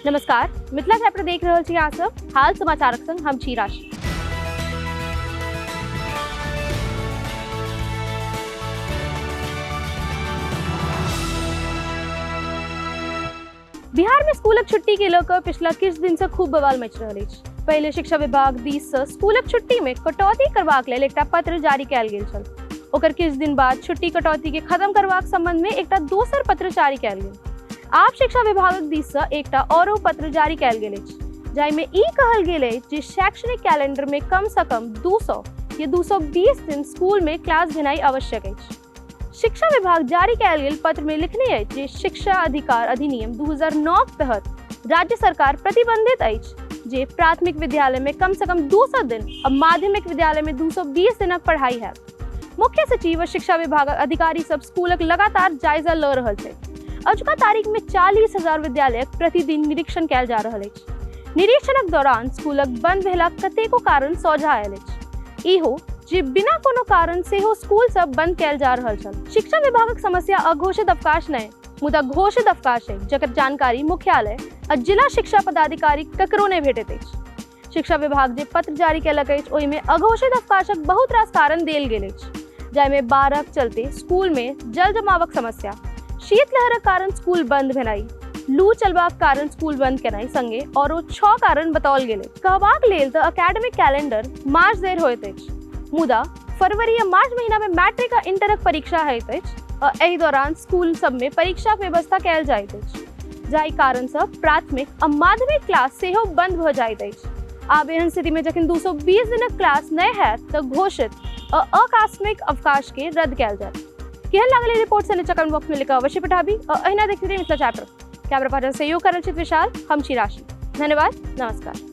नमस्कार, मिथिला चैप्टर देख रहल छी अहाँ सब। हाल समाचारक संग हम छी राशि। बिहार में स्कूलक छुट्टी के लऽ पिछला किछु दिन से खूब बवाल मचि रहल अछि। पहले शिक्षा विभाग दिस से स्कूलक छुट्टी में कटौती करबाक लेल एकटा पत्र जारी कयल गेल छल। ओकर किछु दिन बाद छुट्टी कटौती के खत्म करबाक संबंध में एकटा दोसर पत्र जारी कयल गेल। आब शिक्षा विभागक दिस से एकटा औरो पत्र जारी कयल गेल अछि, जाहि में ई कहल गेल अछि जे शैक्षणिक कैलेंडर में कम से कम 200 या 220 दिन स्कूल में क्लास भेनाइ आवश्यक अछि। शिक्षा विभाग जारी कयल गेल पत्र में लिखने अछि जे शिक्षा अधिकार अधिनियम 2009 के तहत राज्य सरकार प्रतिबंधित अछि जे प्राथमिक विद्यालय में कम से कम 200 दिन और माध्यमिक विद्यालय में 220 दिनक पढ़ाई है। मुख्य सचिव और शिक्षा विभाग अधिकारी सब स्कूलक लगातार जायजा ल रहल छै। अजुका तारीख में 40,000 विद्यालय प्रतिदिन निरीक्षण कयल जा रहल अछि। निरीक्षणक दौरान स्कूलक बंद भेला कतेको कारण सोझा आयल अछि। इहो जे बिना कोनो कारण से हो स्कूल सब बंद कयल जा रहल छल। शिक्षा विभागक समस्या अघोषित अवकाश नहीं मुदा घोषित अवकाश है, जकर जानकारी मुख्यालय आ जिला शिक्षा पदाधिकारी ककरो नहीं भेटैत अछि। शिक्षा विभाग जे पत्र जारी कयलक अछि ओहि में अघोषित अवकाशक बहुत रास कारण देल गेल अछि, जाहि में बाढ़क चलते स्कूल में जल जमावक समस्या, शीतलहरक कारण स्कूल बंद भेनाइ, लू चलबाक कारण स्कूल बंद केनाइ संगे औरो 6 कारण बताओल गेल अछि। कहबाक लेल तऽ एकेडमिक कैलेंडर मार्च धरि होइत अछि, मुदा फरवरी या मार्च महीना में मैट्रिक आ इंटरक परीक्षा होइत अछि और एहि दौरान स्कूल सब में परीक्षा के व्यवस्था कयल जाइत अछि, जाहि कारण से प्राथमिक आ माध्यमिक क्लास सेहो बंद भ जाइत अछि। आब एहन स्थिति में जखन 220 दिनक क्लास नहीं हैत तऽ घोषित और अकास्मिक अवकाश के रद्द कयल जायत। केहन लागल रिपोर्ट से नीचा कमेंट बॉक्स में लिखा अवश्य पठाबी और अहिना देखते रही मिथिला चैप्टर। कैमरा पर्सन सहयोग करल छी विशाल, हम छी राशि। धन्यवाद, नमस्कार।